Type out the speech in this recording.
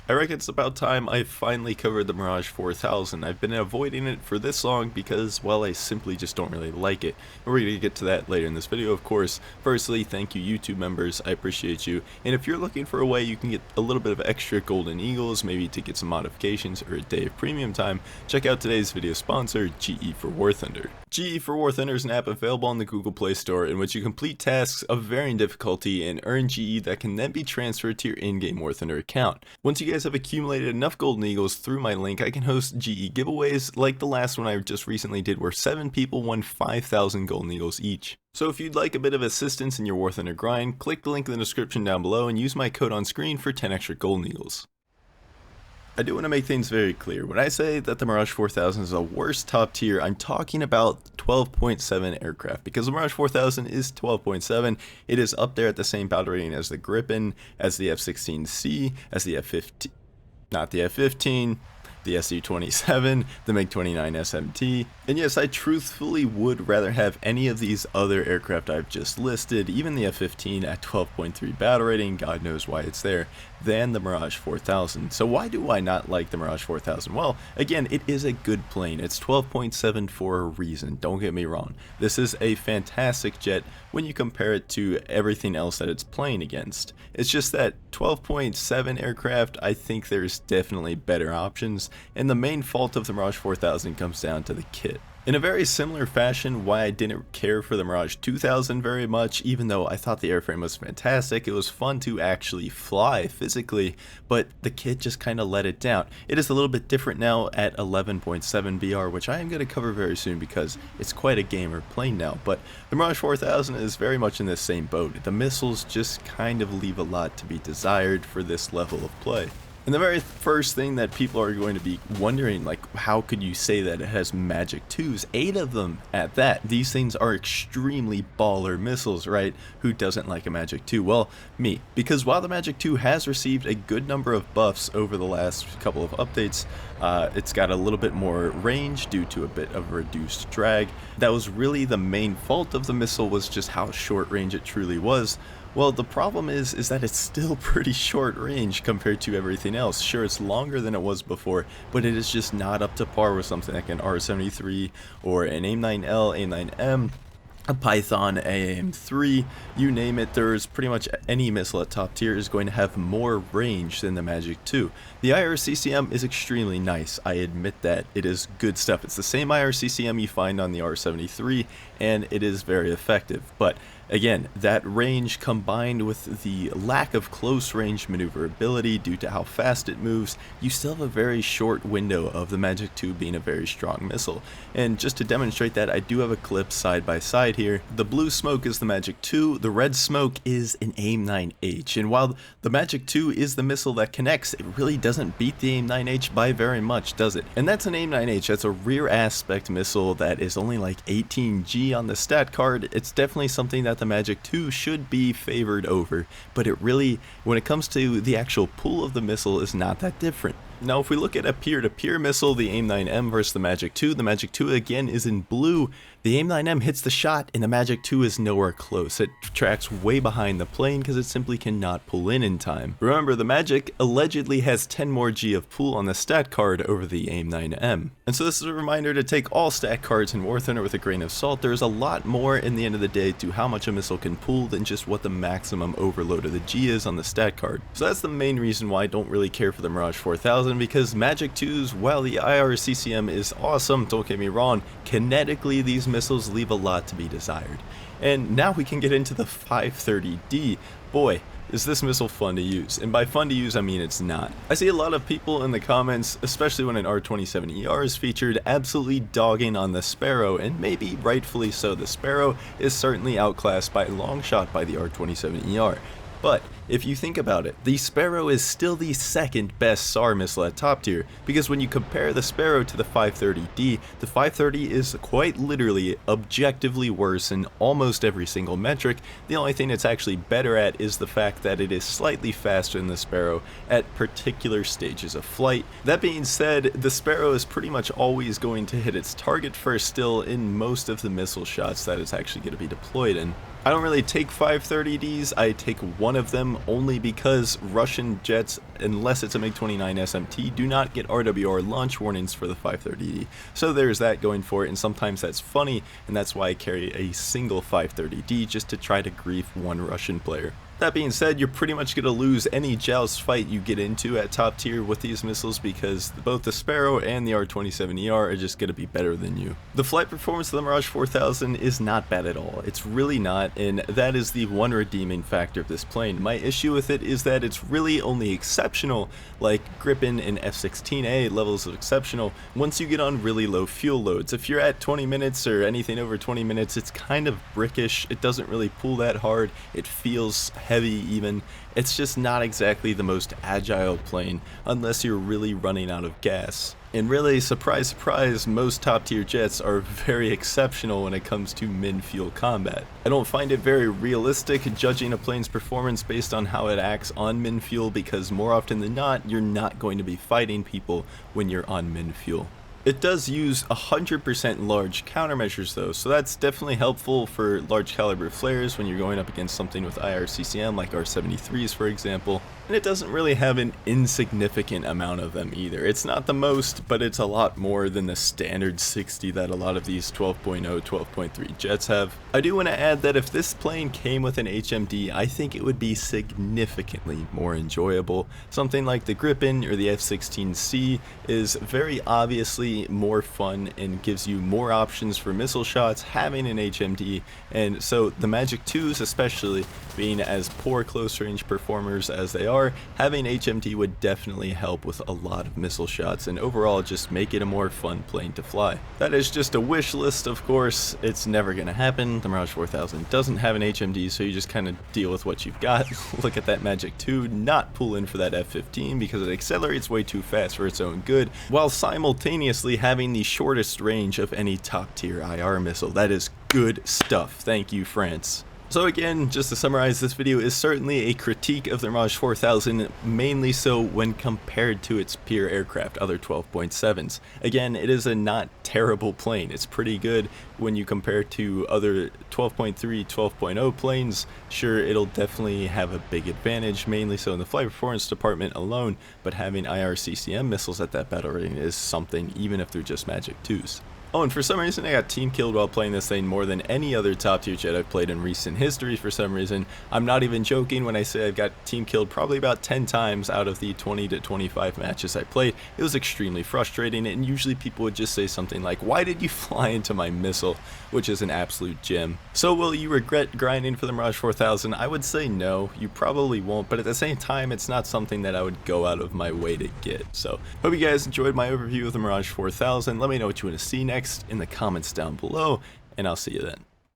I reckon it's about time I finally covered the Mirage 4000. I've been avoiding it for this long because, well, I simply just don't really like it. And we're going to get to that later in this video, of course. Firstly, thank you YouTube members, I appreciate you. And if you're looking for a way you can get a little bit of extra golden eagles, maybe to get some modifications or a day of premium time, check out today's video sponsor, GE for War Thunder. GE for War Thunder is an app available on the Google Play Store in which you complete tasks of varying difficulty and earn GE that can then be transferred to your in-game War Thunder account. Once you guys have accumulated enough golden eagles through my link, I can host GE giveaways like the last one I just recently did where 7 people won 5,000 golden eagles each. So if you'd like a bit of assistance in your War Thunder grind, click the link in the description down below and use my code on screen for 10 extra golden eagles. I do want to make things very clear. When I say that the Mirage 4000 is a worst top tier, I'm talking about 12.7 aircraft, because the Mirage 4000 is 12.7. It is up there at the same battle rating as the Gripen, as the F-16C, as the F-15, not the F-15, the SU-27, the MiG-29 SMT, and yes, I truthfully would rather have any of these other aircraft I've just listed, even the F-15 at 12.3 battle rating, God knows why it's there, than the Mirage 4000. So why do I not like the Mirage 4000? Well, again, it is a good plane. It's 12.7 for a reason, don't get me wrong. This is a fantastic jet when you compare it to everything else that it's playing against. It's just that 12.7 aircraft, I think there's definitely better options, and the main fault of the Mirage 4000 comes down to the kit. In a very similar fashion, why I didn't care for the Mirage 2000 very much, even though I thought the airframe was fantastic, it was fun to actually fly physically, but the kit just kind of let it down. It is a little bit different now at 11.7 BR, which I am going to cover very soon because it's quite a gamer plane now, but the Mirage 4000 is very much in the same boat. The missiles just kind of leave a lot to be desired for this level of play. And the very first thing that people are going to be wondering, like, how could you say that it has Magic 2s? 8 of them at that. These things are extremely baller missiles, right? Who doesn't like a Magic 2? Well, me. Because while the Magic 2 has received a good number of buffs over the last couple of updates, it's got a little bit more range due to a bit of reduced drag. That was really the main fault of the missile, was just how short range it truly was. Well, the problem is that it's still pretty short range compared to everything else. Sure, it's longer than it was before, but it is just not up to par with something like an R-73 or an AIM-9L, AIM-9M, a Python, AIM-3, you name it. There's pretty much any missile at top tier is going to have more range than the Magic 2. The IRCCM is extremely nice, I admit that. It is good stuff. It's the same IRCCM you find on the R-73, and it is very effective. But again, that range combined with the lack of close range maneuverability due to how fast it moves, you still have a very short window of the Magic 2 being a very strong missile. And just to demonstrate that, I do have a clip side by side here. The blue smoke is the Magic 2, the red smoke is an AIM-9H. And while the Magic 2 is the missile that connects, it really doesn't beat the AIM-9H by very much, does it? And that's an AIM-9H. That's a rear aspect missile that is only like 18G on the stat card. It's definitely something that the Magic 2 should be favored over, but it really, when it comes to the actual pool of the missile, is not that different. Now, if we look at a peer-to-peer missile, the AIM-9M versus the Magic 2 again is in blue. The AIM-9M hits the shot and the Magic 2 is nowhere close. It tracks way behind the plane because it simply cannot pull in time. Remember, the Magic allegedly has 10 more G of pull on the stat card over the AIM-9M. And so this is a reminder to take all stat cards in War Thunder with a grain of salt. There's a lot more in the end of the day to how much a missile can pull than just what the maximum overload of the G is on the stat card. So that's the main reason why I don't really care for the Mirage 4000, because Magic 2s, while the IRCCM is awesome, don't get me wrong, kinetically these missiles leave a lot to be desired. And now we can get into the 530D. Boy, is this missile fun to use, and by fun to use I mean it's not. I see a lot of people in the comments, especially when an R27ER is featured, absolutely dogging on the Sparrow, and maybe rightfully so. The Sparrow is certainly outclassed by a long shot by the R27ER. But if you think about it, the Sparrow is still the second best SAR missile at top tier, because when you compare the Sparrow to the 530D, the 530 is quite literally objectively worse in almost every single metric. The only thing it's actually better at is the fact that it is slightly faster than the Sparrow at particular stages of flight. That being said, the Sparrow is pretty much always going to hit its target first still in most of the missile shots that it's actually going to be deployed in. I don't really take 530Ds, I take one of them only because Russian jets, unless it's a MiG-29 SMT, do not get RWR launch warnings for the 530D. So there's that going for it, and sometimes that's funny, and that's why I carry a single 530D just to try to grief one Russian player. That being said, you're pretty much going to lose any joust fight you get into at top tier with these missiles because both the Sparrow and the R-27ER are just going to be better than you. The flight performance of the Mirage 4000 is not bad at all. It's really not, and that is the one redeeming factor of this plane. My issue with it is that it's really only exceptional, like Gripen and F-16A levels of exceptional, once you get on really low fuel loads. If you're at 20 minutes or anything over 20 minutes, it's kind of brickish. It doesn't really pull that hard. It feels heavy even. It's just not exactly the most agile plane unless you're really running out of gas. And really, surprise surprise, most top tier jets are very exceptional when it comes to min-fuel combat. I don't find it very realistic judging a plane's performance based on how it acts on min-fuel because more often than not, you're not going to be fighting people when you're on min-fuel. It does use 100% large countermeasures though, so that's definitely helpful for large caliber flares when you're going up against something with IRCCM like R73s for example. And it doesn't really have an insignificant amount of them either. It's not the most, but it's a lot more than the standard 60 that a lot of these 12.0, 12.3 jets have. I do want to add that if this plane came with an HMD, I think it would be significantly more enjoyable. Something like the Gripen or the F-16C is very obviously more fun and gives you more options for missile shots having an HMD, and so the Magic 2s especially, being as poor close range performers as they are, having HMD would definitely help with a lot of missile shots and overall just make it a more fun plane to fly. That is just a wish list, of course. It's never gonna happen. The Mirage 4000 doesn't have an HMD, so you just kind of deal with what you've got. Look at that Magic 2 not pull in for that F-15 because it accelerates way too fast for its own good, while simultaneously having the shortest range of any top tier IR missile. That is good stuff. Thank you, France. So again, just to summarize, this video is certainly a critique of the Mirage 4000, mainly so when compared to its peer aircraft, other 12.7s. Again, it is a not terrible plane. It's pretty good when you compare to other 12.3, 12.0 planes. Sure, it'll definitely have a big advantage, mainly so in the flight performance department alone, but having IRCCM missiles at that battle rating is something, even if they're just Magic 2s. Oh, and for some reason I got team killed while playing this thing more than any other top tier jet I've played in recent history for some reason. I'm not even joking when I say I've got team killed probably about 10 times out of the 20 to 25 matches I played. It was extremely frustrating, and usually people would just say something like, "Why did you fly into my missile?" which is an absolute gem. So will you regret grinding for the Mirage 4000? I would say no, you probably won't, but at the same time it's not something that I would go out of my way to get. So hope you guys enjoyed my overview of the Mirage 4000. Let me know what you want to see next in the comments down below, and I'll see you then.